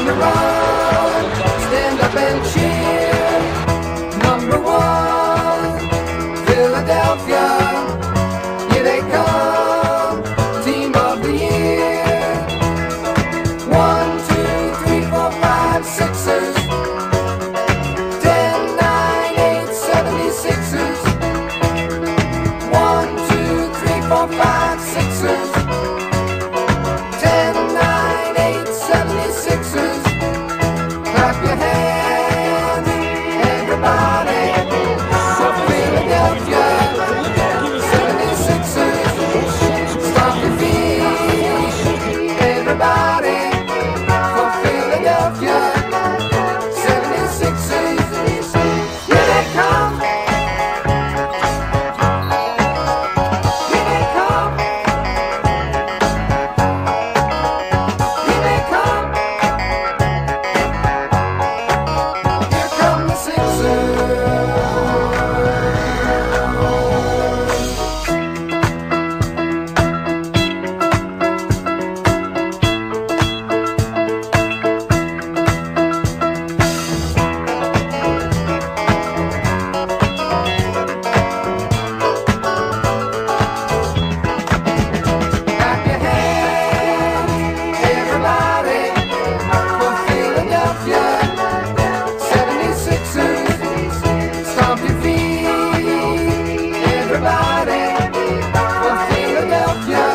on the run, stand up and cheer. Number one, Philadelphia, here they come, team of the year. 1, 2, 3, 4, 5, Sixers. 10, 9, 8, 76ers. 1, 2, 3, 4, 5, Sixers. 10, 9, 8, 76ers. Clap your hands, everybody, for Philadelphia. 76ers. Stomp your feet, everybody, for Philadelphia. 76ers. Here they come. Here they come. Here they come. Here come the Sixers. Clap your hands, everybody, for Philadelphia. 76ers. Stomp your feet, everybody, for Philadelphia.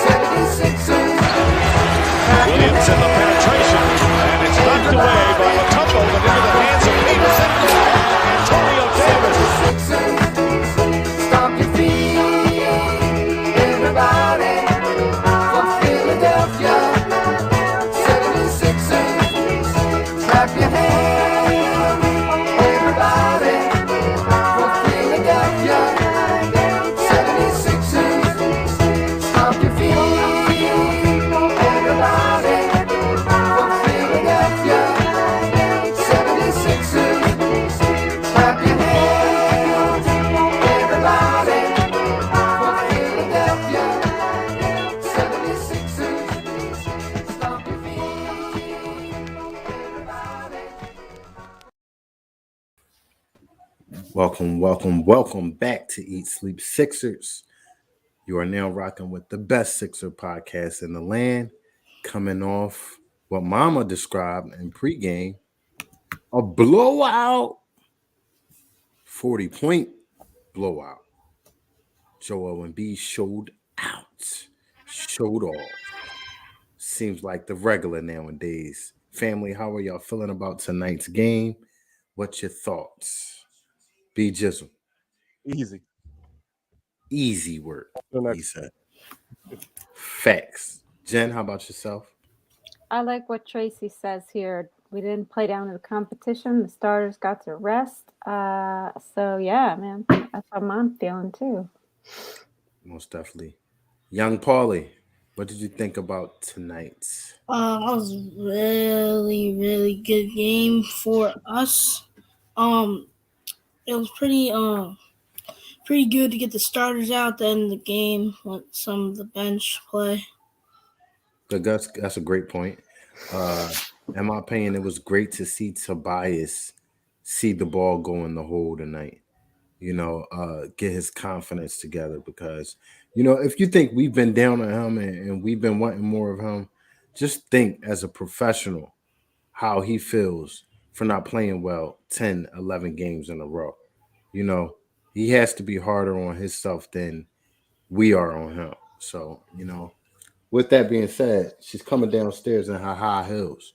76ers. Clap your Williams in the penetration, and it's knocked away by Matumbo, but into the hands of Peterson. Antonio Davis. 76ers. Stomp your feet, everybody, for Philadelphia. 76ers. Clap your hands, everybody, for Philadelphia. 76ers. Stomp your feet, everybody, for Philadelphia. 76ers. Clap your hands, everybody, for Philadelphia. 76ers. Stomp your feet, everybody. Welcome back to Eat Sleep Sixers. You are now rocking with the best Sixer podcast in the land, coming off what Mama described in pregame, a blowout, 40-point blowout. Joel Embiid showed out, showed off. Seems like the regular nowadays. Family, how are y'all feeling about tonight's game? What's your thoughts? B Jizzle. Easy. Easy work, The he next- said. Facts. Jen, how about yourself? I like what Tracy says here. We didn't play down to the competition. The starters got to rest. So yeah, man, that's how I'm feeling too. Most definitely. Young Paulie, what did you think about tonight's? That was a really, really good game for us. It was pretty good to get the starters out at the end of the game with some of the bench play. That's a great point. In my opinion, it was great to see Tobias see the ball go in the hole tonight. Get his confidence together because, if you think we've been down on him and we've been wanting more of him, just think as a professional how he feels for not playing well 10, 11 games in a row. He has to be harder on himself than we are on him. So, with that being said, she's coming downstairs in her high heels.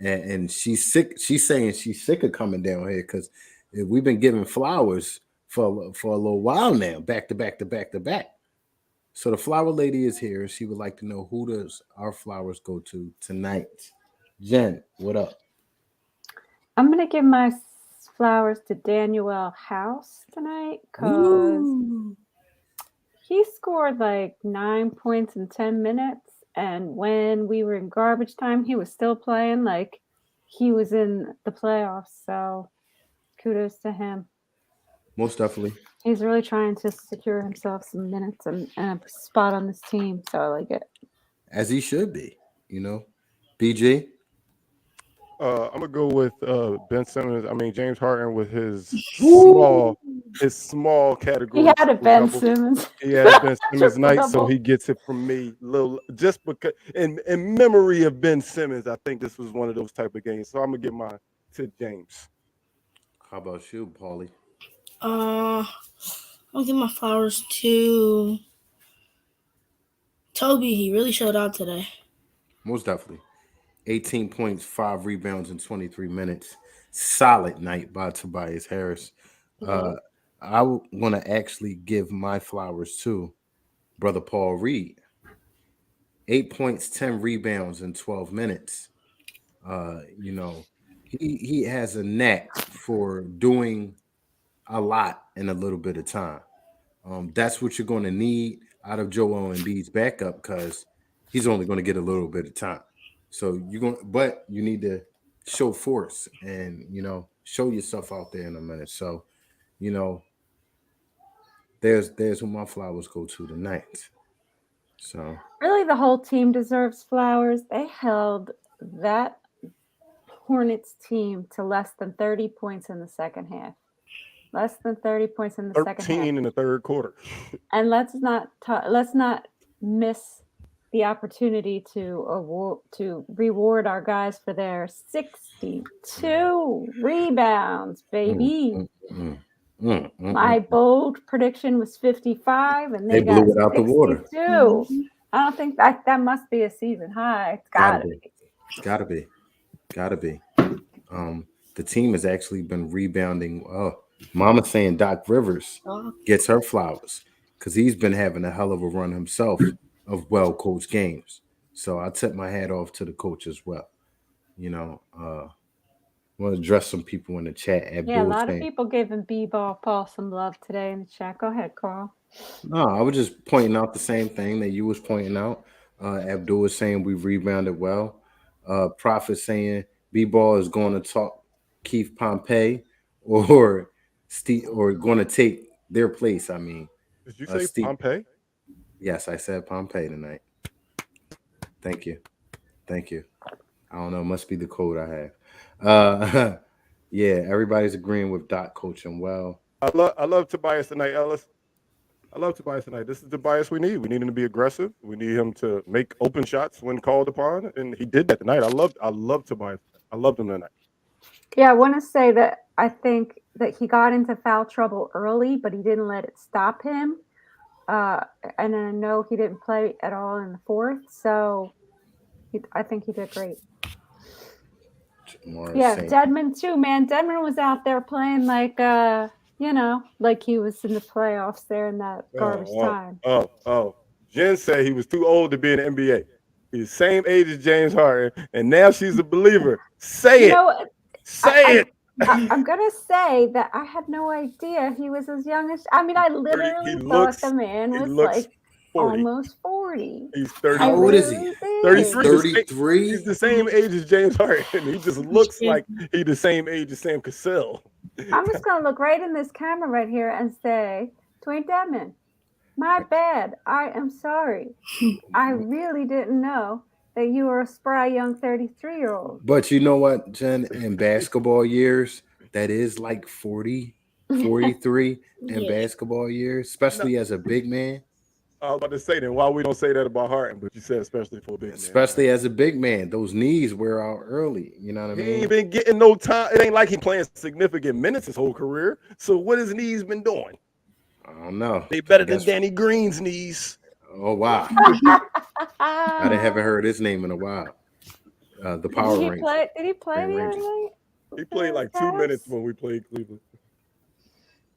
And she's sick. She's saying she's sick of coming down here because we've been giving flowers for a little while now, back to back to back to back. So the flower lady is here. She would like to know, who does our flowers go to tonight? Jen, what up? I'm gonna give my flowers to Daniel House tonight because he scored like 9 points in 10 minutes. And when we were in garbage time, he was still playing like he was in the playoffs. So kudos to him. Most definitely. He's really trying to secure himself some minutes and a spot on this team. So I like it. As he should be, BG? I'm gonna go with Ben Simmons. I mean James Harden with his small He category had a triple Ben double. Simmons. He had a Ben Simmons Triple night, so double. he gets it from me. Little just because in memory of Ben Simmons, I think this was one of those type of games. So I'm gonna give mine to James. How about you, Paulie? I'll give my flowers to Toby. He really showed out today. Most definitely. 18 points, 5 rebounds in 23 minutes. Solid night by Tobias Harris. Uh, I want to actually give my flowers to brother Paul Reed. 8 points, 10 rebounds in 12 minutes. You know, he has a knack for doing a lot in a little bit of time. That's what you're going to need out of Joel Embiid's backup because he's only going to get a little bit of time. So but you need to show force and show yourself out there in a minute. So, you know, there's who my flowers go to tonight. So Really, the whole team deserves flowers. They held that Hornets team to less than 30 points in the second half. Less than 30 points in the second half. 13 in the third quarter. And let's not miss the opportunity to reward our guys for their 62 rebounds, baby. My bold prediction was 55, and they got blew it out the water. 62. I don't think that must be a season high. It's gotta be. Gotta be. The team has actually been rebounding. Mama saying Doc Rivers gets her flowers because he's been having a hell of a run himself of well-coached games. So I tip my hat off to the coach as well. I want to address some people in the chat. Yeah, a lot of people giving B-Ball Paul some love today in the chat. Go ahead, Carl. No, I was just pointing out the same thing that you was pointing out. Abdul was saying we rebounded well. Prophet saying B-Ball is going to talk Keith Pompey or Steve or going to take their place. I mean, did you say Pompey? Yes, I said Pompey tonight. Thank you. I don't know. Must be the code I have. Yeah, everybody's agreeing with Doc coaching well. I love Tobias tonight, Ellis. I love Tobias tonight. This is the Tobias we need. We need him to be aggressive. We need him to make open shots when called upon, and he did that tonight. I love Tobias. I loved him tonight. Yeah, I want to say that I think that he got into foul trouble early, but he didn't let it stop him. And I know he didn't play at all in the fourth, so I think he did great. Dedmon too, man. Dedmon was out there playing like like he was in the playoffs there in that garbage time. Jen said he was too old to be in the NBA. He's the same age as James Harden, and now she's a believer. Say it. Say it. I'm gonna say that I had no idea he was as young as. I mean, I literally thought the man was like 40. Almost 40. He's 30. How old is he? 33. 33. He's the same age as James Harden. He just looks like he's the same age as Sam Cassell. I'm just gonna look right in this camera right here and say, Dwayne Dedmon, my bad. I am sorry. I really didn't know that you were a spry young 33-year-old. But you know what, Jen? In basketball years, that is like 40, 43 in basketball years, especially as a big man. I was about to say then, why we don't say that about Harden, but you said especially for a big man. Especially as a big man, those knees wear out early. You know what I mean? He ain't been getting no time. It ain't like he playing significant minutes his whole career. So what his knees been doing? I don't know. They better than Danny Green's knees. Oh, wow. I haven't heard his name in a while. The Power Rangers. Did he play the other night? He played like 2 minutes when we played Cleveland.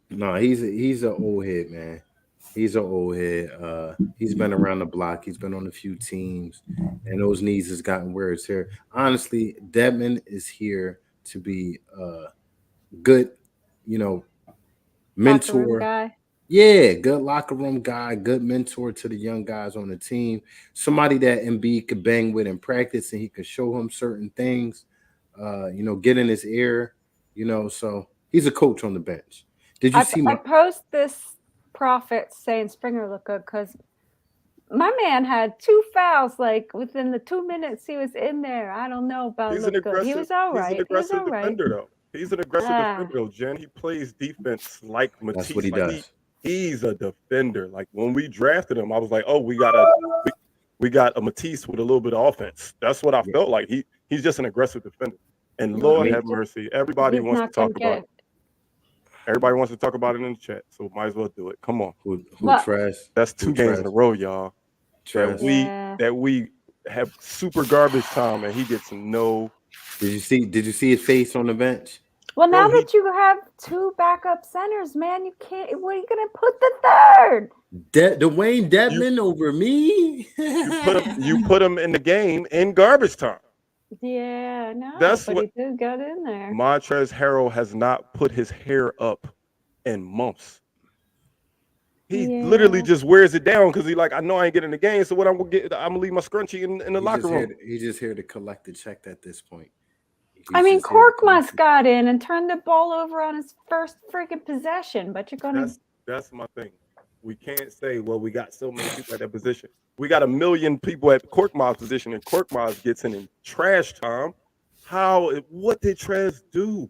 No, he's an old head, man. He's an old head. He's been around the block. He's been on a few teams, and those knees has gotten wear his hair. Honestly, Dedmon is here to be a good, mentor. Guy. Yeah, good locker room guy, good mentor to the young guys on the team. Somebody that Embiid could bang with in practice, and he could show him certain things. Get in his ear. So he's a coach on the bench. Did you see? I post this Prophet saying Springer looked good because My man had 2 fouls like within the 2 minutes he was in there. I don't know about He's an look good. He aggressive. was all He's an right. He was aggressive all right. defender, though. He's an aggressive Ah, defender, though. Jen, he plays defense like That's what Matisse. he Like does. he's a defender. Like when we drafted him, I was like, oh, we got a Matisse with a little bit of offense. That's what I Yeah. felt like. He's just an aggressive defender. And well, Lord he's have just mercy, everybody he's wants to not gonna talk about get it. it. Everybody wants to talk about it in the chat, so might as well do it. Come on, Who Well, Trez? that's Who 2 games in a Trez? row, y'all. That Trez. yeah. we have super garbage time, and he gets no. Did you see his face on the bench? Well, Bro, now that you have 2 backup centers, man, you can't. Where are you gonna put the third? Dwayne Dedman over me. you put him in the game in garbage time. Yeah, no, That's but what he did get in there. Montrezl Harrell has not put his hair up in months. He literally Yeah. just wears it down because he like, I know I ain't getting the game, so what I'm gonna get? I'm gonna leave my scrunchie in the locker room. He's just here to collect the check at this point. I mean, just here to Korkmaz collect got in and turned the ball over on his first freaking possession, but you're gonna. That's my thing. We can't say, well, we got so many people at that position. We got 1 million people at Korkmaz's position, and Korkmaz gets in trash time. What did Trez do?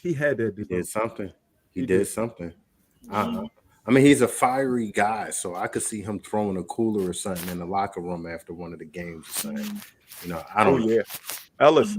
He had that. He did something. He He did did. something. I mean, he's a fiery guy, so I could see him throwing a cooler or something in the locker room after one of the games or something. You know, I Oh don't know. yeah, Ellis.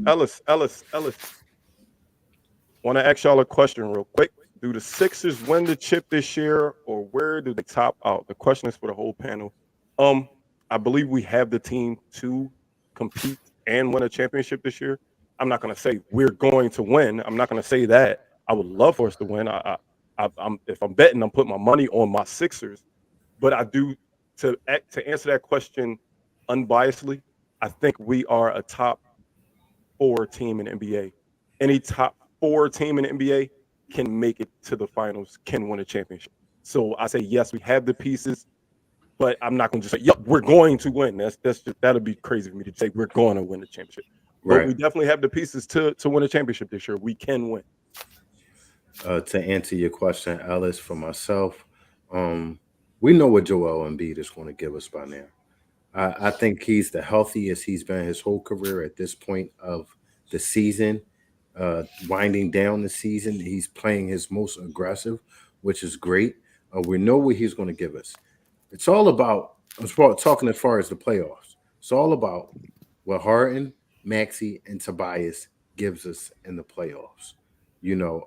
Want to ask y'all a question real quick. Do the Sixers win the chip this year, or where do they top out? The question is for the whole panel. I believe we have the team to compete and win a championship this year. I'm not going to say we're going to win. I'm not going to say that. I would love for us to win. If I'm betting, I'm putting my money on my Sixers. But I do to answer that question unbiasedly. I think we are a top 4 team in the NBA. Any top 4 team in the NBA can make it to the finals, can win a championship. So I say yes, we have the pieces, but I'm not going to just say, yep, we're going to win. That'd be crazy for me to say we're going to win the championship. But Right. we definitely have the pieces to win a championship this year. We can win. To answer your question, Alice, for myself, we know what Joel Embiid is going to give us by now. I think he's the healthiest he's been his whole career at this point of the season. Winding down the season, he's playing his most aggressive, which is great. We know what he's going to give us. It's all about, talking as far as the playoffs, it's all about what Harden, Maxey, and Tobias gives us in the playoffs. You know,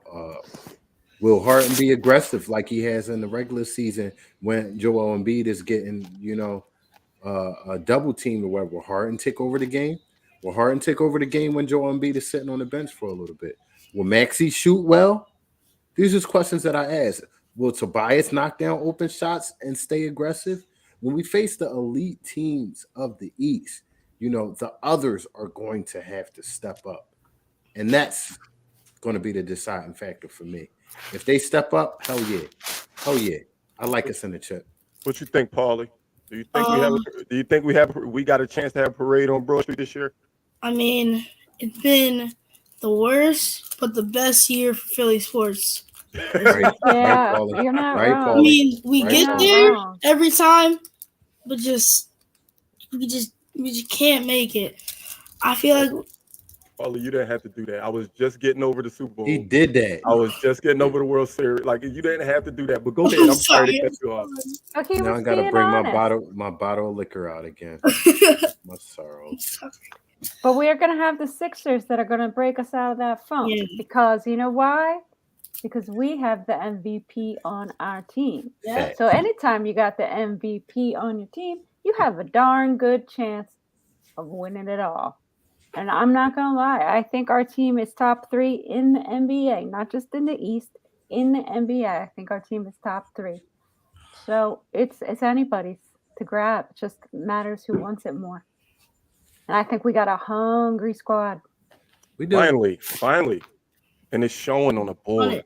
will Harden be aggressive like he has in the regular season when Joel Embiid is getting, a double team or whatever? Will Harden take over the game? Will Harden take over the game when Joel Embiid is sitting on the bench for a little bit? Will Maxey shoot well? These are questions that I ask. Will Tobias knock down open shots and stay aggressive? When we face the elite teams of the East, the others are going to have to step up. And that's going to be the deciding factor for me. If they step up, hell yeah. Hell yeah. I like us in the chip. What you think, Paulie? Do you think we got a chance to have a parade on Broad Street this year? I mean, it's been the worst, but the best year for Philly sports. Right, Yeah, Paulie. you're not Right, wrong. I mean, we Right, get Paulie. there Wrong. every time, but we just can't make it. I feel like Paulie, you didn't have to do that. I was just getting over the Super Bowl. He did that. I was just getting over the World Series. Like, you didn't have to do that. But go ahead. I'm sorry to cut you off. But he Now I was gotta being bring honest. my bottle of liquor out again. My sorrow. But we are going to have the Sixers that are going to break us out of that funk. Yeah. Because you know why? Because we have the MVP on our team. Yeah. So anytime you got the MVP on your team, you have a darn good chance of winning it all. And I'm not going to lie. I think our team is top 3 in the NBA, not just in the East, in the NBA. I think our team is top 3. So it's anybody's to grab. It just matters who wants it more. And I think we got a hungry squad. We do. Finally. And it's showing on the board.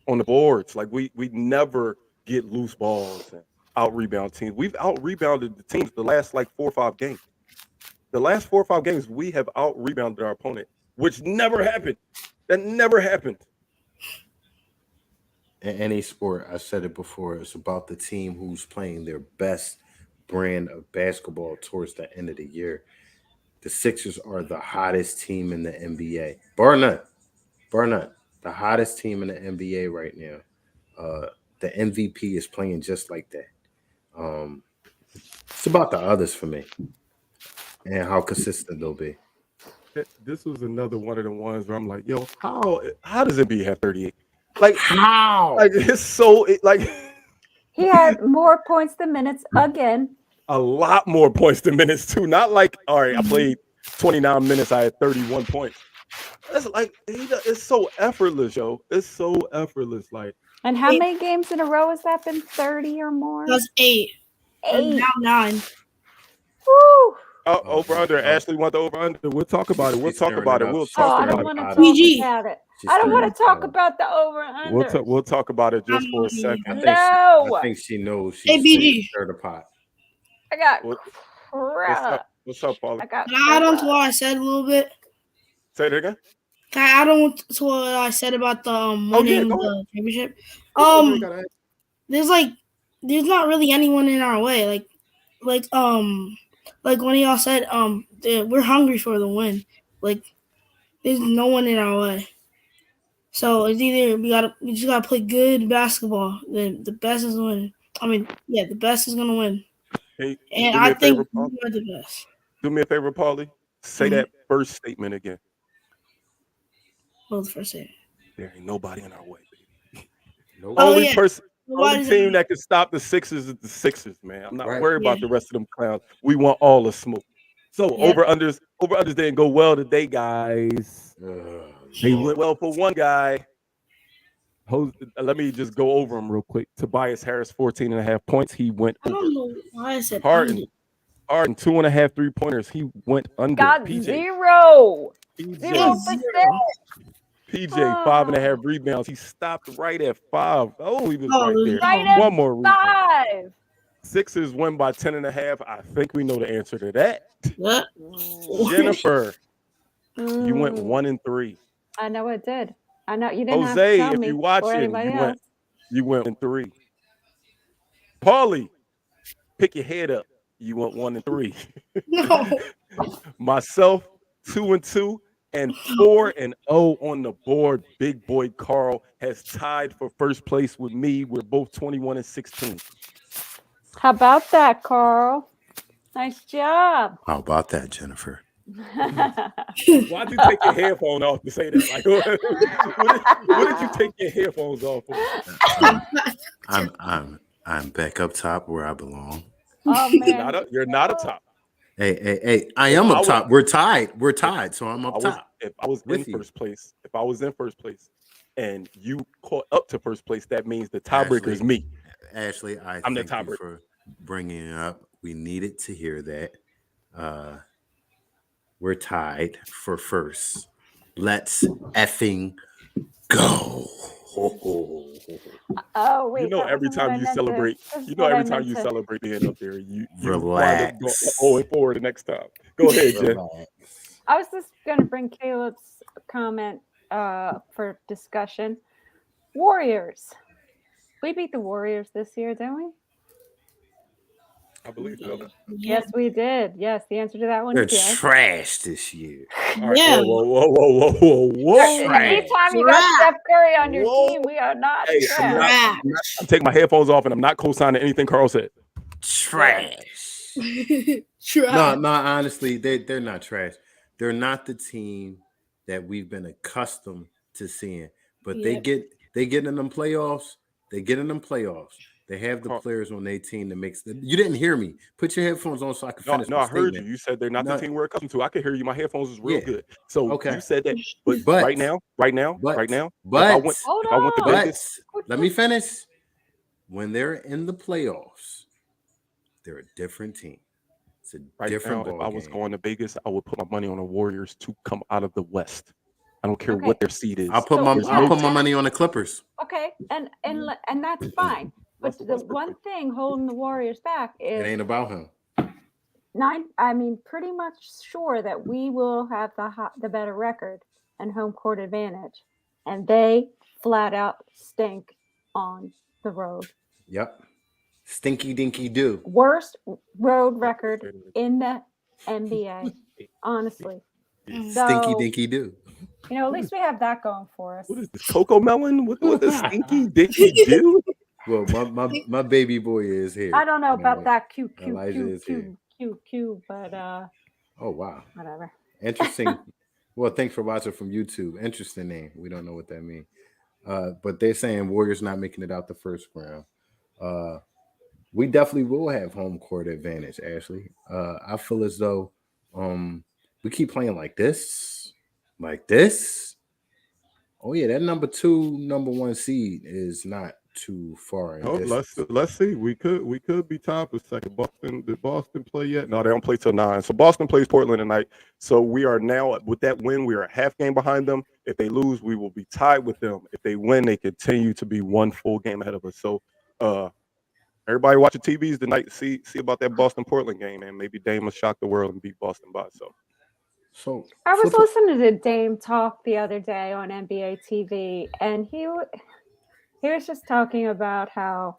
On the boards. Like we never get loose balls and out rebound teams. We've out rebounded the teams the last like 4 or 5 games. The last 4 or 5 games, we have out rebounded our opponent, which never happened. That never happened. In any sport, I said it before, it's about the team who's playing their best brand of basketball towards the end of the year. The Sixers are the hottest team in the NBA, bar none, the hottest team in the NBA right now. The MVP is playing just like that. It's about the others for me and how consistent they'll be. This was another one of the ones where I'm like, yo, how does Embiid have 38? Like How? like it's so like He had more points than minutes again. a lot more points than minutes too. Not like, all right, I played 29 minutes, I had 31 points. It's like it's so effortless, yo. It's so effortless. Like, And how many games in a row has that been? 30 or more? That's 8. And 8. now 9. Woo! over under. Ashley want the over under. We'll talk about it. We'll She's talk stirring about it it. up. We'll She's Oh, talk I stirring don't about want it. to pot talk PG. about it. She's I don't want stirring to talk pot up. about the over and under. We'll talk about it just for a second. I No. think she knows Hey, she's BG. stirred the pot. I got What's crap. up? What's up, Paulie? I got Can I add on to crap. what I said a little bit? Say it again. Can I add on to what I said about the Oh, yeah, winning go ahead. the championship? You ain't gotta ask. There's not really anyone in our way. Like one of y'all said, we're hungry for the win. Like, there's no one in our way. So it's either we just gotta play good basketball. Then the best is winning. I mean, yeah, the best is gonna win. Hey, And do me I a favor, think Paul. we're the best. Do me a favor, Paulie. Say that first statement again. What was the first thing? There ain't nobody in our way, baby. Nope. Oh, Only yeah. person, Nobody's only team in- that can stop the Sixers is the Sixers, man. I'm not Right. worried about Yeah. the rest of them clowns. We want all the smoke. So Yeah. over unders didn't go well today, guys. They Lord. went well for one guy. Let me just go over them real quick. Tobias Harris, 14.5 points. He went I over. don't know why I said Harden, under. 2.5 3-pointers. He went under. Got PJ, 0. PJ, 0%. PJ, 5.5 rebounds. He stopped right at 5. Oh, he was Oh, right there. Right at One more rebound. 5. Sixers win by 10.5. I think we know the answer to that. Yeah. Jennifer, you went Mm, 1-3. I know it did. I know you didn't have to Jose, tell if me you or watching, anybody else. you went 3. Paulie, pick your head up. You went 1-3. No. Myself, 2-2, and 4-0 on the board. Big boy Carl has tied for first place with me. We're both 21-16. How about that, Carl? Nice job. How about that, Jennifer? Why'd you take your headphone off to say that? Like, what did you take your headphones off for? I'm back up top where I belong. Oh man. You're not a top. Hey! I am up top. We're tied, so I'm up top. If I was with in you. first place, and you caught up to first place, that means the tiebreaker is me. Ashley, I'm the thank you tiebreaker. for bringing it up. We needed to hear that. We're tied for first. Let's effing go. Oh wait. You know, that every wasn't what I time you meant to- celebrate, this is you know, what I every time meant you to- celebrate being up there, you Relax. wind up going 0-4 the next time. Go ahead, Jen. I was just going to bring Caleb's comment for discussion. Warriors. We beat the Warriors this year, didn't we? I believe so. Yeah. Yes, we did. Yes, the answer to that one They're is yes. trash this year. All right. Yeah. Whoa. Anytime you got Crap. Steph Curry on your Whoa. team, we are not Hey, trash. I'm taking my headphones off, and I'm not co-signing anything Carl said. Trash. Try. No, honestly, they're not trash. They're not the team that we've been accustomed to seeing. But Yep. they get in them playoffs. They have the players on their team that makes them. You didn't hear me. Put your headphones on so I can finish. No, my I heard statement. you. You said they're not the team we're accustomed to. I could hear you. My headphones is real Yeah. good. So Okay. you said that. But But- right now, but- if I went to But Vegas, let me finish. When they're in the playoffs, they're a different team. It's a right different now, if ball I was game. going to Vegas, I would put my money on the Warriors to come out of the West. I don't care Okay. what their seed is. I'll put my So- I'll put my money on the Clippers. Okay, and that's fine. But the one thing holding the Warriors back It is ain't about him. pretty much sure that we will have the better record and home court advantage, and they flat out stink on the road. Yep. Stinky dinky do. Worst road record in the NBA, honestly. Stinky So, dinky do. at least we have that going for us. What is this? Cocoa melon? What the stinky dinky do? Well, my baby boy is here. I don't know about that Q, Elijah is here. but Oh wow. whatever. Interesting. Well, thanks for watching from YouTube. Interesting name. We don't know what that means. But they're saying Warriors not making it out the first round. We definitely will have home court advantage, Ashley. I feel as though we keep playing like this. Oh yeah, that number 1 seed is not too far. Let's see. We could be tied for second. Did Boston play yet? No, they don't play till 9. So Boston plays Portland tonight. So we are now with that win. We are a half game behind them. If they lose, we will be tied with them. If they win, they continue to be 1 full game ahead of us. So everybody watching TVs tonight. See about that Boston Portland game, and maybe Dame will shock the world and beat Boston by so. So I was listening to Dame talk the other day on NBA TV, and he was just talking about how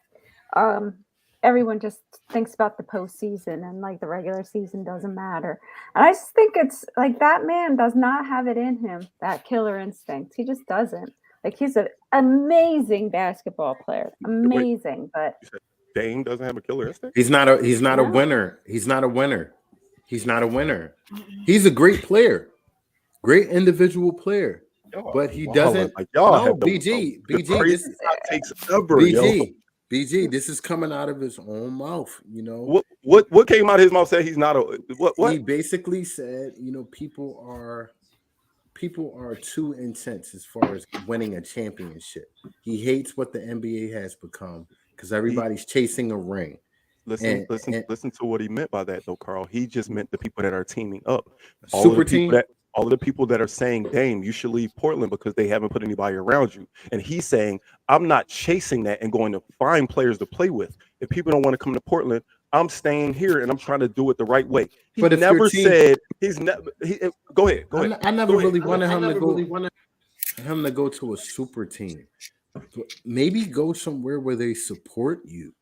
everyone just thinks about the postseason and like the regular season doesn't matter. And I just think it's like that man does not have it in him, that killer instinct. He just doesn't. Like he's an amazing basketball player, amazing, but Dame doesn't have a killer instinct. He's not a winner. He's not a winner. He's a great player, great individual player, but he doesn't. Like y'all have BG. BG. This is coming out of his own mouth. What came out of his mouth said he's not a what? He basically said, people are too intense as far as winning a championship. He hates what the NBA has become because everybody's chasing a ring. Listen to what he meant by that, though, Carl. He just meant the people that are teaming up. All of the people that are saying, Dame, you should leave Portland because they haven't put anybody around you. And he's saying, I'm not chasing that and going to find players to play with. If people don't want to come to Portland, I'm staying here and I'm trying to do it the right way. He but never said he's never. Go ahead. I never really wanted him to go to a super team. Maybe go somewhere where they support you.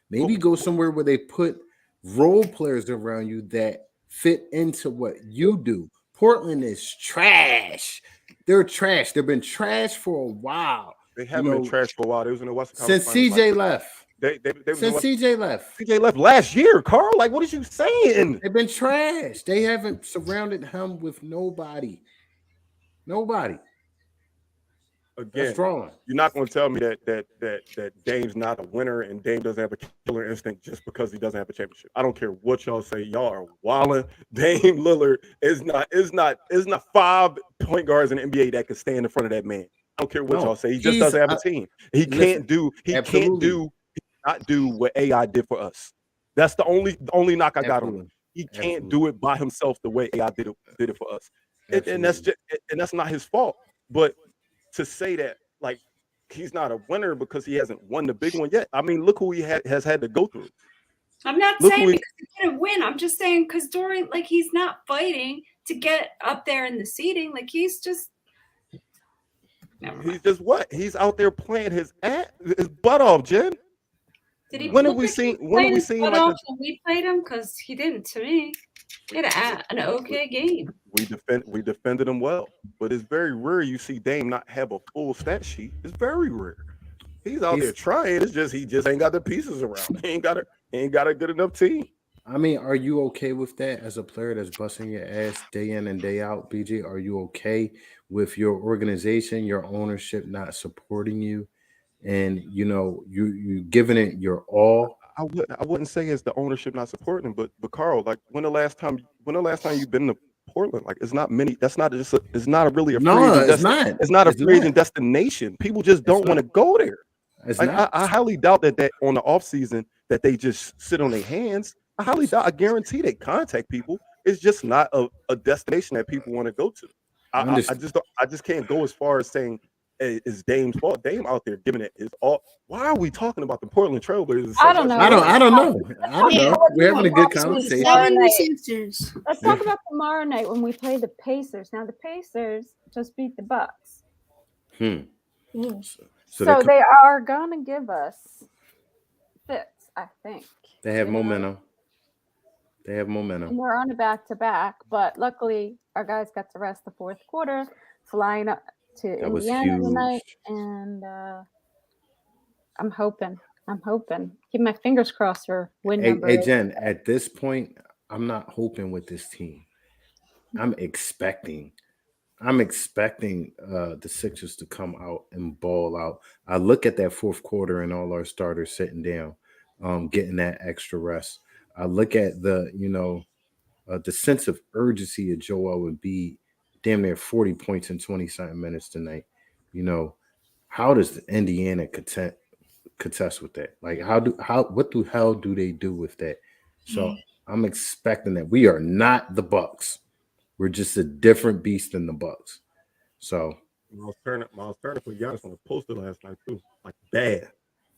Maybe go somewhere where they put role players around you that fit into what you do. Portland is trash. They're trash. They've been trash for a while. They haven't been trash for a while. They was in the Western Conference since CJ left. CJ left. CJ left last year, Carl. Like, what is you saying? They've been trash. They haven't surrounded him with nobody. Again, you're not going to tell me that Dame's not a winner and Dame doesn't have a killer instinct just because he doesn't have a championship. I don't care what y'all say. Y'all are wilding. Dame Lillard is not 5 point guards in the NBA that can stand in front of that man. I don't care what y'all say. He just doesn't have a team. He can't do what AI did for us. That's the only knock I got on him. He can't do it by himself the way AI did it for us. And that's not his fault. But to say that like he's not a winner because he hasn't won the big one yet. I mean, look who he has had to go through. I'm not saying because he didn't win. I'm just saying because Dorian, like he's not fighting to get up there in the seating. Like he's just what? He's out there playing his butt off, Jen. Did he? When have we seen like when we played him? Because he didn't to me. He had an okay game. We defended him well, but it's very rare you see Dame not have a full stat sheet. It's very rare. He's out there trying. It's just he just ain't got the pieces around. He ain't got a good enough team. I mean, are you okay with that as a player that's busting your ass day in and day out, BG? Are you okay with your organization, your ownership not supporting you, and you giving it your all? I wouldn't say it's the ownership not supporting him, but Carl, like when the last time you've been to Portland? Like it's not many. That's not just. It's not really a. It's not a free agent destination. People just don't want to go there. I highly doubt that on the off season that they just sit on their hands. I highly doubt. I guarantee they contact people. It's just not a destination that people want to go to. I just can't go as far as saying it's Dame's fault. Dame out there giving it his all. Why are we talking about the Portland Trailblazers? I don't know. I don't know. We're having a good conversation. Let's talk about tomorrow night when we play the Pacers. Now the Pacers just beat the Bucks. So they are gonna give us fits. I think. They have you know? momentum. They have And momentum. we're on a back-to-back, but luckily our guys got to rest the fourth quarter, flying up to That was Indiana tonight, huge. and I'm hoping. Keep my fingers crossed for win Hey, number hey, 8. Jen, at this point, I'm not hoping with this team. I'm expecting the Sixers to come out and ball out. I look at that fourth quarter and all our starters sitting down, getting that extra rest. I look at the sense of urgency of Joel Embiid, damn near 40 points in 20-something minutes tonight. You know, how does the Indiana contest with that? Like, what the hell do they do with that? So I'm expecting that. We are not the Bucks. We're just a different beast than the Bucks. So Miles Turner put Giannis on a poster last night too, like bad.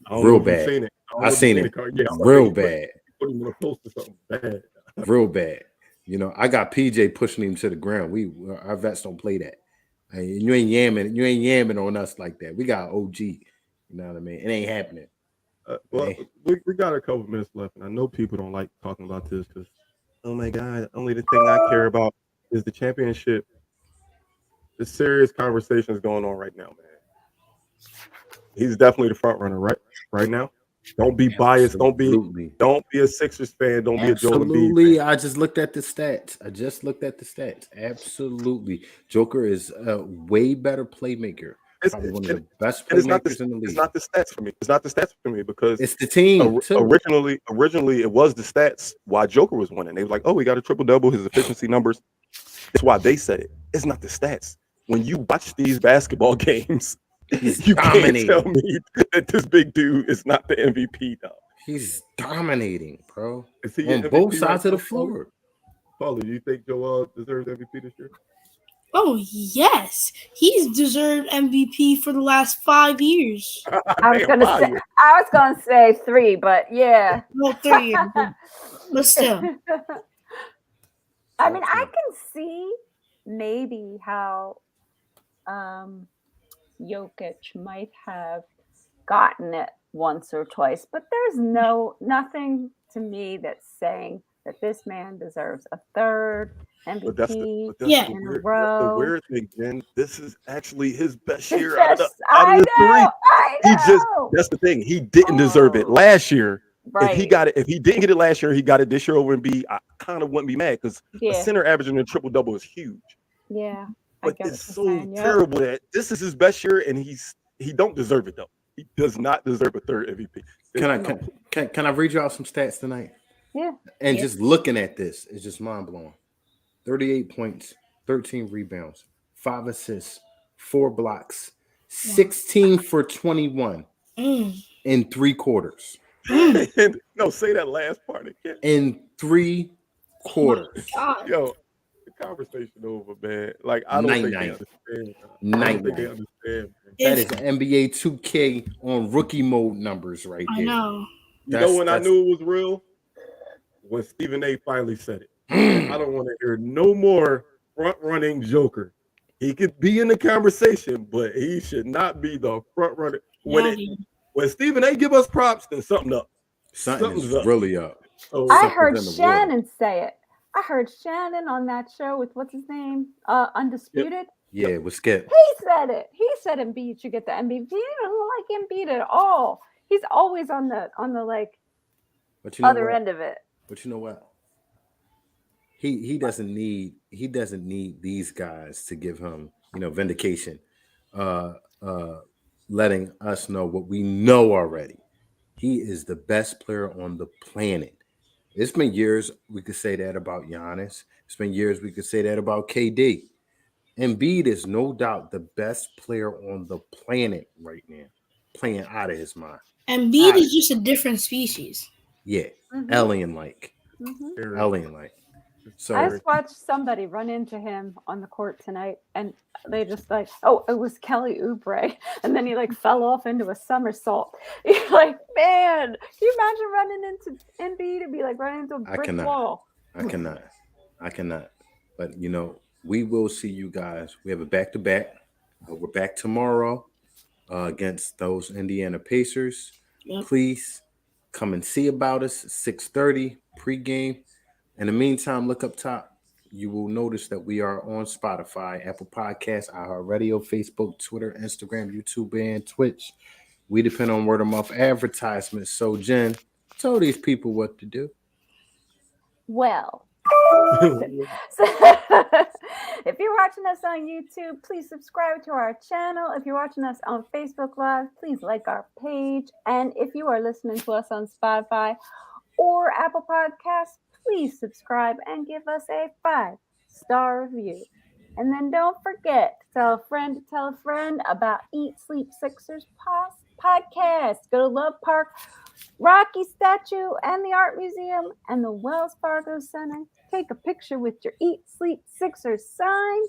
I don't real know if you've bad. seen it. I seen it. Yeah, Real bad. Put him on a poster, something bad. Real bad. You know, I got PJ pushing him to the ground. Our vets don't play that. You ain't yamming on us like that. We got OG. You know what I mean? It ain't happening. Well, Hey. we got a couple minutes left, and I know people don't like talking about this because, oh my God, only the thing I care about is the championship. The serious conversation is going on right now, man. He's definitely the front runner, right now. Don't be biased. Absolutely. Don't be a Sixers fan. Don't be a Joel Embiid Absolutely. fan. I just looked at the stats. Absolutely. Joker is a way better playmaker. Probably one of the best playmakers in the league. It's not the stats for me. Because it's the team. Originally, it was the stats why Joker was winning. They were like, oh, he got a triple-double, his efficiency numbers. That's why they said it. It's not the stats. When you watch these basketball games, you can't tell me that this big dude is not the MVP, though. He's dominating, bro. Is he on both sides of the floor. Paulie, do you think Joel deserves MVP this year? Oh, yes. He's deserved MVP for the last 5 years. I was gonna say 3, but yeah. Well, 3 years. But still. I mean, I can see maybe how Jokic might have gotten it once or twice, but there's nothing to me that's saying that this man deserves a third MVP in a row. That's the weird thing, Jen. This is actually his best year out of the 3. That's the thing. He didn't deserve it last year. Right. If he didn't get it last year, he got it this year over Embiid. I kind of wouldn't be mad because a center averaging a triple-double is huge. Yeah. But it's so terrible that this is his best year and he don't deserve it though. He does not deserve a third MVP. Can I read you out some stats tonight? Yeah. And just looking at this is just mind blowing. 38 points, 13 rebounds, 5 assists, 4 blocks, 16 for 21 in 3 quarters. No, say that last part again. In 3 quarters. Yo, the conversation over, man. Like I don't think they understand. That is NBA 2K on rookie mode numbers right there. I know. You know when I knew it was real? When Stephen A. finally said it. I don't want to hear no more front-running Joker. He could be in the conversation, but he should not be the front-runner. When Stephen A. give us props, then something up. Something's really up. So I heard Shannon say it. I heard Shannon on that show with what's his name? Undisputed. Yeah, with Skip. He said it. He said Embiid should get the MVP. He don't like Embiid at all. He's always on the like other end of it. But you know what? He doesn't need these guys to give him, vindication. Letting us know what we know already. He is the best player on the planet. It's been years we could say that about Giannis. It's been years we could say that about KD. Embiid is no doubt the best player on the planet right now, playing out of his mind. Embiid is just a different species. Yeah, alien-like. Alien-like. So I just watched somebody run into him on the court tonight, and they just like, oh, it was Kelly Oubre, and then he like fell off into a somersault. You're like, man, can you imagine running into Embiid and be like running into a brick wall? I cannot. But we will see you guys. We have a back-to-back. We're back tomorrow against those Indiana Pacers. Yep. Please Come and see about us. 6:30 pregame. In the meantime, look up top. You will notice that we are on Spotify, Apple Podcasts, iHeartRadio, Facebook, Twitter, Instagram, YouTube, and Twitch. We depend on word of mouth advertisements. So, Jen, tell these people what to do. Well, so if you're watching us on YouTube, please subscribe to our channel. If you're watching us on Facebook Live, please like our page. And if you are listening to us on Spotify or Apple Podcasts, please subscribe and give us a 5-star review. And then don't forget to tell a friend about Eat Sleep Sixers podcast. Go to Love Park, Rocky Statue, and the Art Museum, and the Wells Fargo Center. Take a picture with your Eat Sleep Sixers sign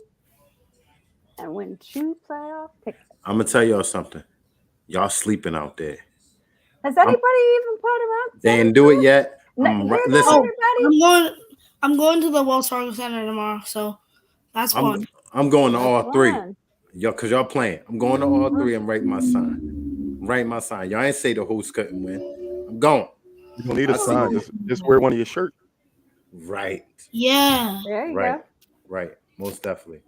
and win 2 playoff tickets. I'm going to tell y'all something. Y'all sleeping out there. Has anybody even put them up? They didn't do it yet. Listen, I'm going to the Wells Fargo Center tomorrow, so that's fun. I'm going to all 3. Y'all, because y'all playing. I'm going to all 3 and writing my sign. Y'all ain't say the host couldn't win. I'm going. You don't need a sign. Just wear one of your shirts. Right. Yeah. There you go. Right. Most definitely.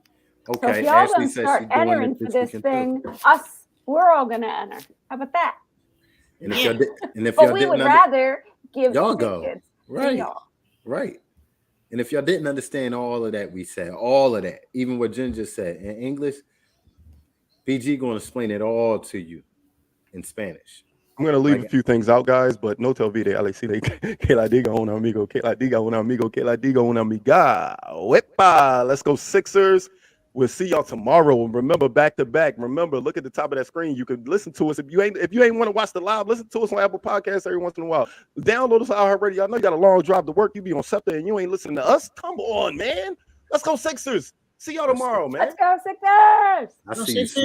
So Okay. if y'all Ashley don't says start she's doing entering it for this this thing, we're all going to enter. How about that? And if y'all But we would rather give y'all tickets go. to y'all. Right. And if y'all didn't understand all of that, we said all of that, even what Jen just said in English, BG going to explain it all to you in Spanish. I'm going to leave a few things out, guys, but no te olvide, Alex, que la diga un amigo, que la diga un amigo, que la diga una amiga. Wepa! Let's go Sixers. We'll see y'all tomorrow. And remember, back to back. Remember, look at the top of that screen. You can listen to us. If you ain't want to watch the live, listen to us on Apple Podcasts every once in a while. Download us on iHeartRadio. I know you got a long drive to work. You be on SEPTA and you ain't listening to us. Come on, man. Let's go Sixers. See y'all tomorrow, man. Let's go Sixers. I see you.